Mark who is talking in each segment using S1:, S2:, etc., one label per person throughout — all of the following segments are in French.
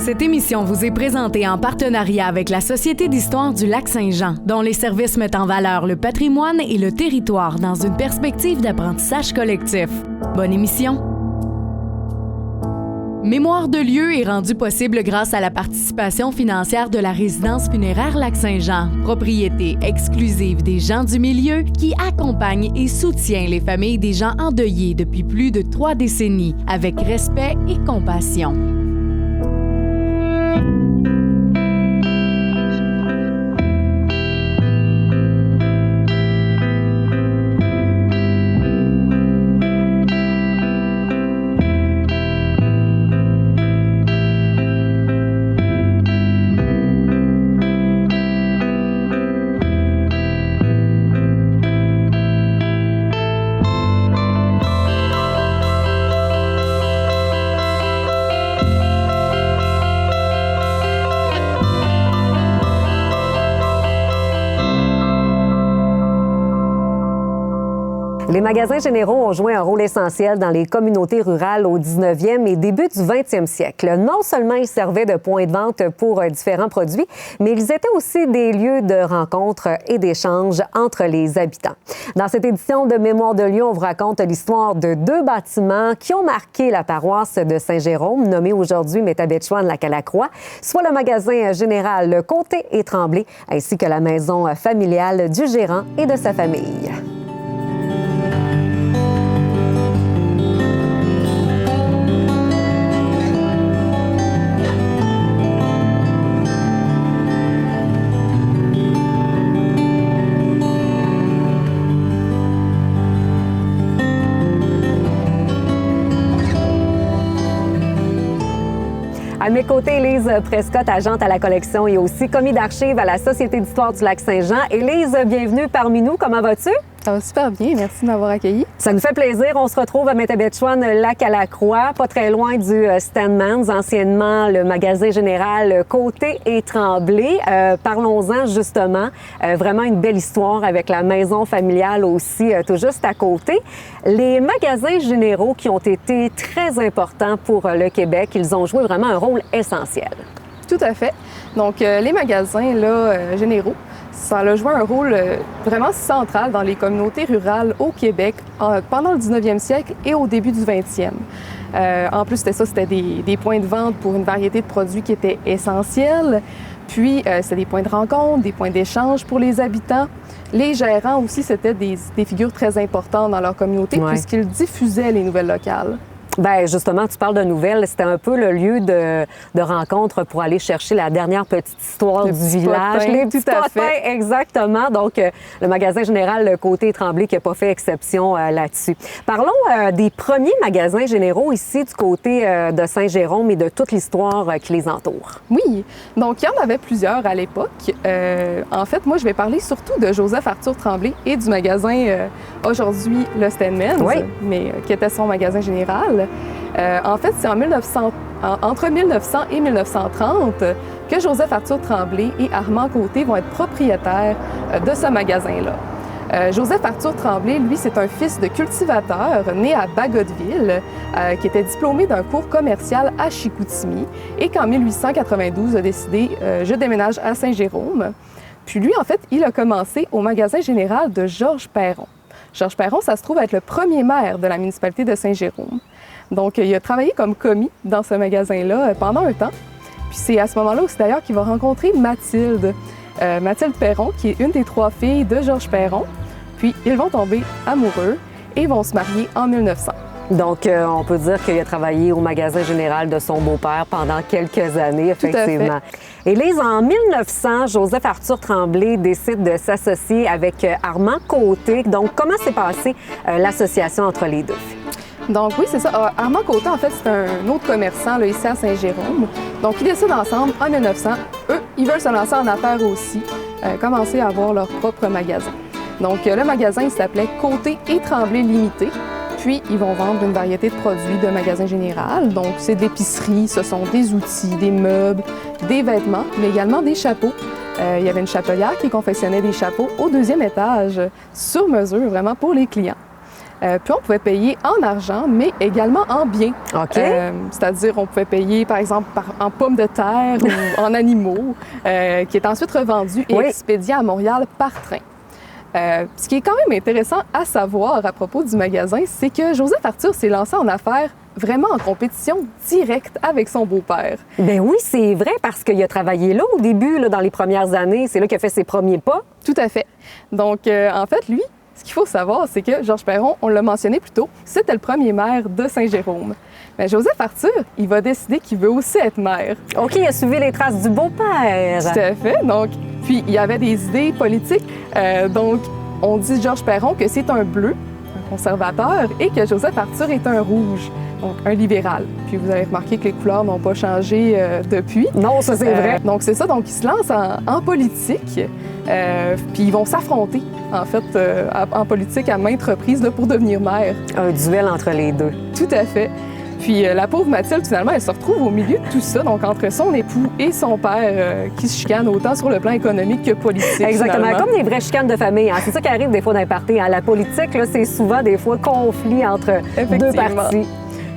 S1: Cette émission vous est présentée en partenariat avec la Société d'histoire du Lac-Saint-Jean, dont les services mettent en valeur le patrimoine et le territoire dans une perspective d'apprentissage collectif. Bonne émission! Mémoire de lieu est rendu possible grâce à la participation financière de la résidence funéraire Lac-Saint-Jean, propriété exclusive des gens du milieu qui accompagne et soutient les familles des gens endeuillés depuis plus de 3 décennies avec respect et compassion.
S2: Les magasins généraux ont joué un rôle essentiel dans les communautés rurales au 19e et début du 20e siècle. Non seulement ils servaient de point de vente pour différents produits, mais ils étaient aussi des lieux de rencontre et d'échange entre les habitants. Dans cette édition de Mémoire de lieu, on vous raconte l'histoire de 2 bâtiments qui ont marqué la paroisse de Saint-Jérôme, nommée aujourd'hui Métabetchouan-Lac-à-la-Croix, soit le magasin général Côté et Tremblay, ainsi que la maison familiale du gérant et de sa famille. À mes côtés, Élise Prescott, agente à la collection et aussi commis d'archives à la Société d'histoire du Lac-Saint-Jean. Élise, bienvenue parmi nous. Comment vas-tu?
S3: Ça va super bien. Merci de m'avoir accueilli.
S2: Ça nous fait plaisir. On se retrouve à Métabetchouan-Lac-à-la-Croix, pas très loin du Stanmans, anciennement le magasin général Côté et Tremblay. Parlons-en justement. Vraiment une belle histoire avec la maison familiale aussi, tout juste à côté. Les magasins généraux qui ont été très importants pour le Québec, ils ont joué vraiment un rôle essentiel.
S3: Tout à fait. Donc, les magasins là, généraux, ça a joué un rôle vraiment central dans les communautés rurales au Québec pendant le 19e siècle et au début du 20e. En plus, c'était des points de vente pour une variété de produits qui étaient essentiels. Puis, c'était des points de rencontre, des points d'échange pour les habitants. Les gérants aussi, c'était des figures très importantes dans leur communauté puisqu'ils diffusaient les nouvelles locales.
S2: Bien, justement, tu parles de nouvelles. C'était un peu le lieu de rencontre pour aller chercher la dernière petite histoire du village. Les petits potins, exactement. Donc, le magasin général Côté et Tremblay qui n'a pas fait exception là-dessus. Parlons des premiers magasins généraux ici du côté de Saint-Jérôme et de toute l'histoire qui les entoure.
S3: Oui. Donc, il y en avait plusieurs à l'époque. En fait, moi, je vais parler surtout de Joseph-Arthur Tremblay et du magasin aujourd'hui le Stanmans, mais qui était son magasin général. En fait, c'est entre 1900 et 1930 que Joseph-Arthur Tremblay et Armand Côté vont être propriétaires de ce magasin-là. Joseph-Arthur Tremblay, lui, c'est un fils de cultivateur né à Bagotville, qui était diplômé d'un cours commercial à Chicoutimi et qu'en 1892 a décidé « je déménage à Saint-Jérôme ». Puis lui, en fait, il a commencé au magasin général de Georges Perron. Georges Perron, ça se trouve être le premier maire de la municipalité de Saint-Jérôme. Donc, il a travaillé comme commis dans ce magasin-là pendant un temps. Puis c'est à ce moment-là aussi d'ailleurs qu'il va rencontrer Mathilde. Mathilde Perron, qui est une des 3 filles de Georges Perron. Puis ils vont tomber amoureux et vont se marier en 1900. Donc,
S2: on peut dire qu'il a travaillé au magasin général de son beau-père pendant quelques années, effectivement.
S3: Tout à fait.
S2: Élise, en 1900, Joseph-Arthur Tremblay décide de s'associer avec Armand Côté. Donc, comment s'est passée l'association entre les deux?
S3: Donc oui, c'est ça. Armand Côté, en fait, c'est un autre commerçant là, ici à Saint-Jérôme. Donc, ils décident ensemble, en 1900, eux, ils veulent se lancer en affaires aussi, commencer à avoir leur propre magasin. Donc, le magasin, il s'appelait Côté et Tremblay Limité. Puis, ils vont vendre une variété de produits de magasin général. Donc, c'est de l'épicerie, ce sont des outils, des meubles, des vêtements, mais également des chapeaux. Il y avait une chapelière qui confectionnait des chapeaux au 2e étage, sur mesure, vraiment pour les clients. Puis on pouvait payer en argent, mais également en biens.
S2: OK.
S3: C'est-à-dire, on pouvait payer, par exemple, en pommes de terre ou en animaux, qui est ensuite revendu et expédié à Montréal par train. Ce qui est quand même intéressant à savoir à propos du magasin, c'est que Joseph Arthur s'est lancé en affaires vraiment en compétition directe avec son beau-père.
S2: Ben oui, c'est vrai, parce qu'il a travaillé là au début, là, dans les premières années. C'est là qu'il a fait ses premiers pas.
S3: Tout à fait. Donc, en fait, lui, ce qu'il faut savoir, c'est que Georges Perron, on l'a mentionné plus tôt, c'était le premier maire de Saint-Jérôme. Mais Joseph Arthur, il va décider qu'il veut aussi être maire.
S2: OK, il a suivi les traces du beau-père.
S3: Tout à fait. Donc, puis, il y avait des idées politiques. Donc, on dit de Georges Perron que c'est un bleu, un conservateur, et que Joseph Arthur est un rouge, donc un libéral. Puis vous avez remarqué que les couleurs n'ont pas changé depuis.
S2: Non, ça c'est vrai.
S3: Donc c'est ça, donc ils se lancent en politique, puis ils vont s'affronter, en fait, en politique à maintes reprises là, pour devenir maire.
S2: Un duel entre les deux.
S3: Tout à fait. Puis la pauvre Mathilde, finalement, elle se retrouve au milieu de tout ça, donc entre son époux et son père qui se chicanent autant sur le plan économique que politique.
S2: Exactement,
S3: finalement.
S2: comme des vraies chicanes de famille. Hein. C'est ça qui arrive des fois dans les parties. Hein. La politique, là, c'est souvent des fois conflit entre deux parties.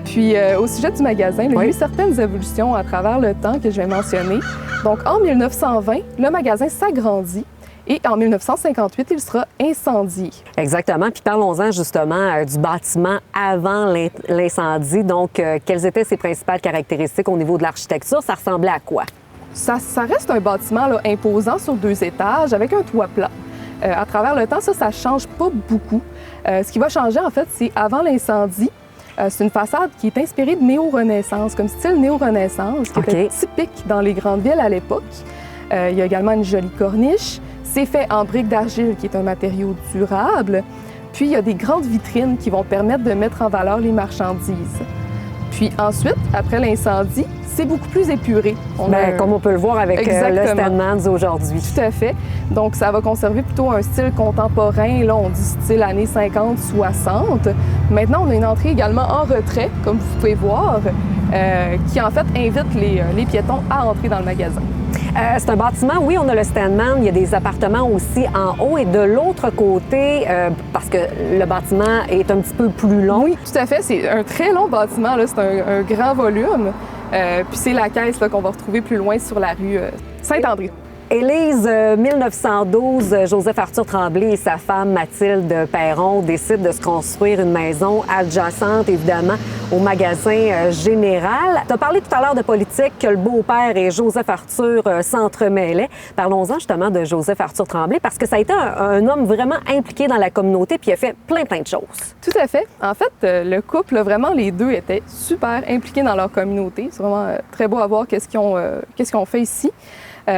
S3: Puis au sujet du magasin, il y a eu certaines évolutions à travers le temps que je vais mentionner. Donc en 1920, le magasin s'agrandit. Et en 1958, il sera incendié.
S2: Exactement. Puis parlons-en justement du bâtiment avant l'incendie. Donc, quelles étaient ses principales caractéristiques au niveau de l'architecture? Ça ressemblait à quoi?
S3: Ça reste un bâtiment là, imposant sur 2 étages avec un toit plat. À travers le temps, ça ne change pas beaucoup. Ce qui va changer, en fait, c'est avant l'incendie. C'est une façade qui est inspirée de néo-renaissance, comme style néo-renaissance, qui était typique dans les grandes villes à l'époque. Il y a également une jolie corniche. C'est fait en briques d'argile, qui est un matériau durable. Puis, il y a des grandes vitrines qui vont permettre de mettre en valeur les marchandises. Puis ensuite, après l'incendie, c'est beaucoup plus épuré.
S2: Comme on peut le voir avec le Stanmans aujourd'hui.
S3: Tout à fait. Donc, ça va conserver plutôt un style contemporain. Là, on dit style années 50-60. Maintenant, on a une entrée également en retrait, comme vous pouvez voir, qui en fait invite les piétons à entrer dans le magasin.
S2: C'est un bâtiment, oui, on a le Stanman, il y a des appartements aussi en haut et de l'autre côté, parce que le bâtiment est un petit peu plus long.
S3: Oui, tout à fait. C'est un très long bâtiment, là. C'est un grand volume. Puis c'est la caisse là, qu'on va retrouver plus loin sur la rue Saint-André.
S2: Élise, 1912, Joseph Arthur Tremblay et sa femme Mathilde Perron décident de se construire une maison adjacente, évidemment, au magasin général. Tu as parlé tout à l'heure de politique, que le beau-père et Joseph Arthur s'entremêlaient. Parlons-en justement de Joseph Arthur Tremblay, parce que ça a été un homme vraiment impliqué dans la communauté, puis il a fait plein de choses.
S3: Tout à fait. En fait, le couple, là, vraiment, les deux étaient super impliqués dans leur communauté. C'est vraiment très beau à voir qu'est-ce qu'ils ont fait ici.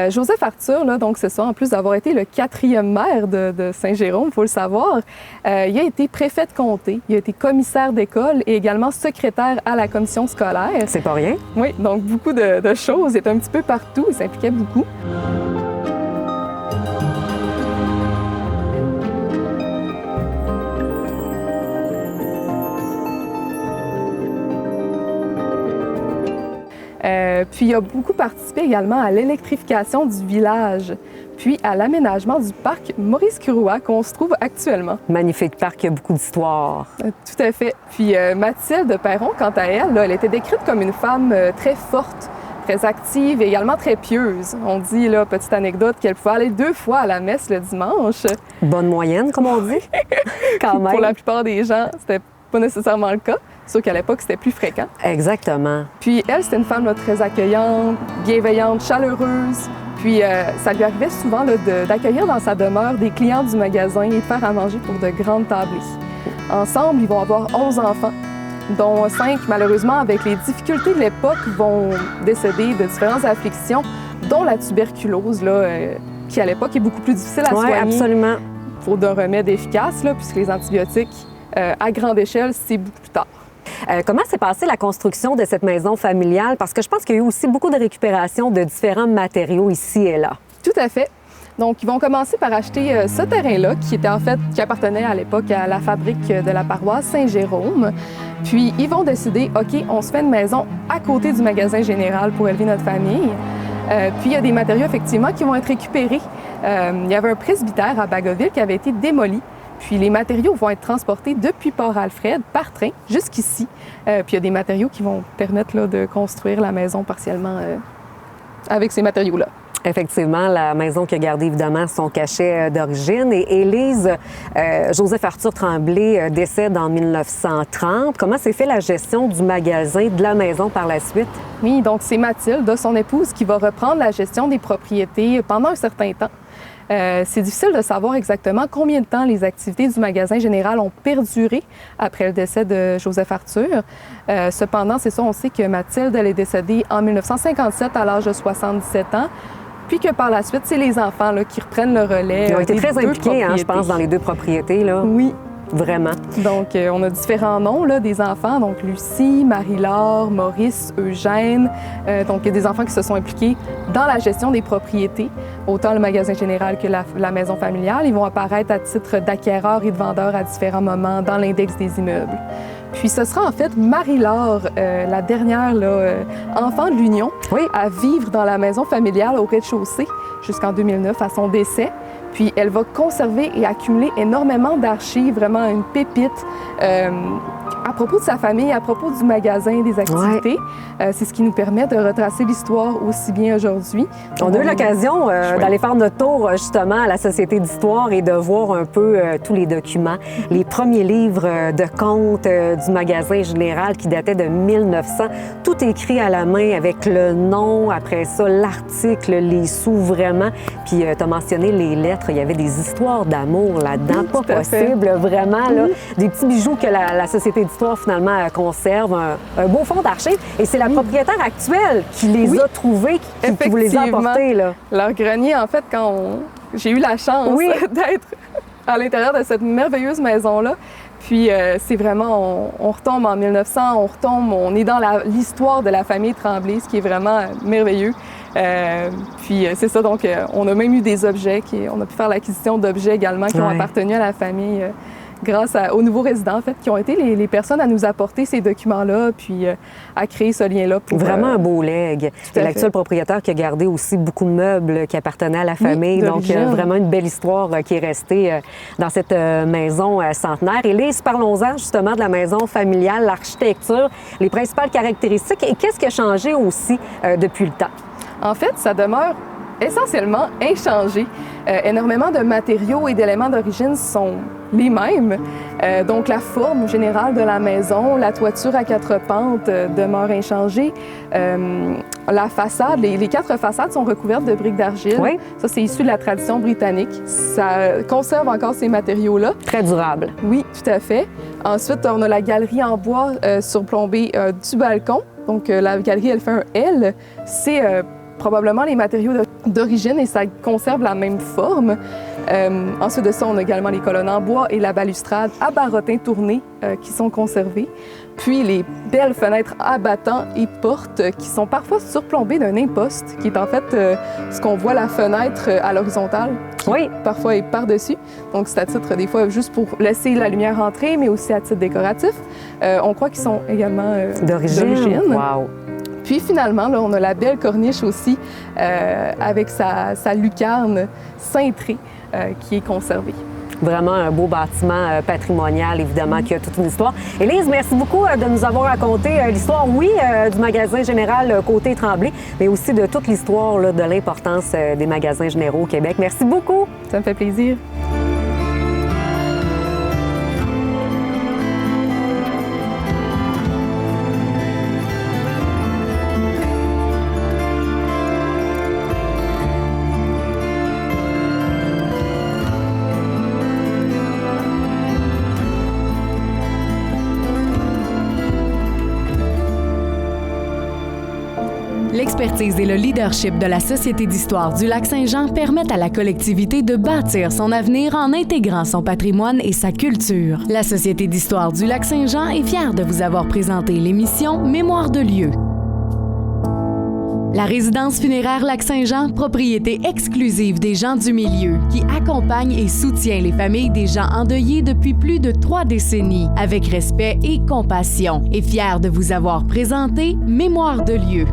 S3: Joseph Arthur, là, donc c'est ça, en plus d'avoir été le 4e maire de Saint-Jérôme, il faut le savoir, il a été préfet de comté, il a été commissaire d'école et également secrétaire à la commission scolaire.
S2: C'est pas rien.
S3: Oui, donc beaucoup de choses, il était un petit peu partout, il s'impliquait beaucoup. Puis il a beaucoup participé également à l'électrification du village, puis à l'aménagement du parc Maurice-Curois qu'on se trouve actuellement.
S2: Magnifique parc, il y a beaucoup d'histoire.
S3: Tout à fait. Puis Mathilde Perron, quant à elle, là, elle était décrite comme une femme très forte, très active et également très pieuse. On dit, là, petite anecdote, qu'elle pouvait aller 2 fois à la messe le dimanche.
S2: Bonne moyenne, comme on dit. Quand même.
S3: Pour la plupart des gens, c'était pas nécessairement le cas. Sauf qu'à l'époque, c'était plus fréquent.
S2: Exactement.
S3: Puis elle, c'était une femme là, très accueillante, bienveillante, chaleureuse. Puis ça lui arrivait souvent là, d'accueillir dans sa demeure des clients du magasin et de faire à manger pour de grandes tablées. Ensemble, ils vont avoir 11 enfants, dont 5, malheureusement, avec les difficultés de l'époque, vont décéder de différentes afflictions, dont la tuberculose, là, qui à l'époque est beaucoup plus difficile à soigner.
S2: Oui, absolument.
S3: Faute d'un remède efficace, là, puisque les antibiotiques, à grande échelle, c'est beaucoup plus tard.
S2: Comment s'est passée la construction de cette maison familiale? Parce que je pense qu'il y a eu aussi beaucoup de récupération de différents matériaux ici et là.
S3: Tout à fait. Donc, ils vont commencer par acheter ce terrain-là, qui appartenait à l'époque à la fabrique de la paroisse Saint-Jérôme. Puis, ils vont décider, OK, on se fait une maison à côté du magasin général pour élever notre famille. Puis, il y a des matériaux, effectivement, qui vont être récupérés. Il y avait un presbytère à Bagotville qui avait été démoli. Puis les matériaux vont être transportés depuis Port-Alfred par train jusqu'ici. Puis il y a des matériaux qui vont permettre là, de construire la maison partiellement avec ces matériaux-là.
S2: Effectivement, la maison qui a gardé évidemment son cachet d'origine. Et Élise, Joseph Arthur Tremblay décède en 1930. Comment s'est fait la gestion du magasin, de la maison par la suite?
S3: Oui, donc c'est Mathilde, son épouse, qui va reprendre la gestion des propriétés pendant un certain temps. C'est difficile de savoir exactement combien de temps les activités du magasin général ont perduré après le décès de Joseph Arthur. Cependant, c'est ça, on sait que Mathilde, elle est décédée en 1957 à l'âge de 77 ans. Puis que par la suite, c'est les enfants là, qui reprennent le relais.
S2: Ils ont été très impliqués, je pense, dans les deux propriétés. Là.
S3: Oui.
S2: Vraiment.
S3: Donc, on a différents noms là, des enfants. Donc, Lucie, Marie-Laure, Maurice, Eugène. Donc, il y a des enfants qui se sont impliqués dans la gestion des propriétés, autant le magasin général que la maison familiale. Ils vont apparaître à titre d'acquéreurs et de vendeurs à différents moments dans l'index des immeubles. Puis ce sera en fait Marie-Laure, la dernière là, enfant de l'Union, à vivre dans la maison familiale au rez-de-chaussée jusqu'en 2009 à son décès. Puis elle va conserver et accumuler énormément d'archives, vraiment une pépite à propos de sa famille, à propos du magasin, des activités. C'est ce qui nous permet de retracer l'histoire aussi bien aujourd'hui.
S2: On a eu l'occasion d'aller faire notre tour justement à la Société d'histoire et de voir un peu tous les documents, les premiers livres de comptes du magasin général qui dataient de 1900. Tout écrit à la main avec le nom, après ça l'article, les sous vraiment. Puis tu as mentionné les lettres, il y avait des histoires d'amour là-dedans,
S3: oui,
S2: pas possible, vraiment. Là, des petits bijoux que la Société d'histoire finalement conserve, un beau fonds d'archives. Et c'est la propriétaire actuelle qui les a trouvés, qui vous les a apportés. Là.
S3: Leur grenier, en fait, quand j'ai eu la chance d'être à l'intérieur de cette merveilleuse maison-là, puis c'est vraiment, on retombe en 1900, on est dans l'histoire de la famille Tremblay, ce qui est vraiment merveilleux. Puis c'est ça, donc on a même eu des objets, on a pu faire l'acquisition d'objets également qui ont appartenu à la famille grâce aux nouveaux résidents, en fait, qui ont été les personnes à nous apporter ces documents-là, puis à créer ce lien-là.
S2: Vraiment un beau legs. Et l'actuel propriétaire qui a gardé aussi beaucoup de meubles qui appartenaient à la famille. Donc, vraiment une belle histoire qui est restée dans cette maison centenaire. Élise, parlons-en justement de la maison familiale, l'architecture, les principales caractéristiques et qu'est-ce qui a changé aussi depuis le temps?
S3: En fait, ça demeure essentiellement inchangé. Énormément de matériaux et d'éléments d'origine sont les mêmes. Donc, la forme générale de la maison, la toiture à 4 pentes demeure inchangée. La façade, les 4 façades sont recouvertes de briques d'argile. Oui. Ça, c'est issu de la tradition britannique. Ça conserve encore ces matériaux-là.
S2: Très durable.
S3: Oui, tout à fait. Ensuite, on a la galerie en bois surplombée du balcon. Donc, la galerie, elle fait un L. C'est probablement les matériaux d'origine et ça conserve la même forme. Ensuite de ça, on a également les colonnes en bois et la balustrade à barotin tourné qui sont conservées. Puis les belles fenêtres à battants et portes qui sont parfois surplombées d'un imposte, qui est en fait ce qu'on voit la fenêtre à l'horizontale, qui parfois est par-dessus. Donc c'est à titre des fois juste pour laisser la lumière entrer, mais aussi à titre décoratif. On croit qu'ils sont également d'origine.
S2: Wow.
S3: Puis finalement, là, on a la belle corniche aussi avec sa lucarne cintrée qui est conservée.
S2: Vraiment un beau bâtiment patrimonial, évidemment, qui a toute une histoire. Élise, merci beaucoup de nous avoir raconté l'histoire, du magasin général côté Tremblay, mais aussi de toute l'histoire de l'importance des magasins généraux au Québec. Merci beaucoup.
S3: Ça me fait plaisir.
S1: L'expertise et le leadership de la Société d'histoire du Lac-Saint-Jean permettent à la collectivité de bâtir son avenir en intégrant son patrimoine et sa culture. La Société d'histoire du Lac-Saint-Jean est fière de vous avoir présenté l'émission Mémoire de lieu. La résidence funéraire Lac-Saint-Jean, propriété exclusive des gens du milieu, qui accompagne et soutient les familles des gens endeuillés depuis plus de 3 décennies, avec respect et compassion, est fière de vous avoir présenté Mémoire de lieu.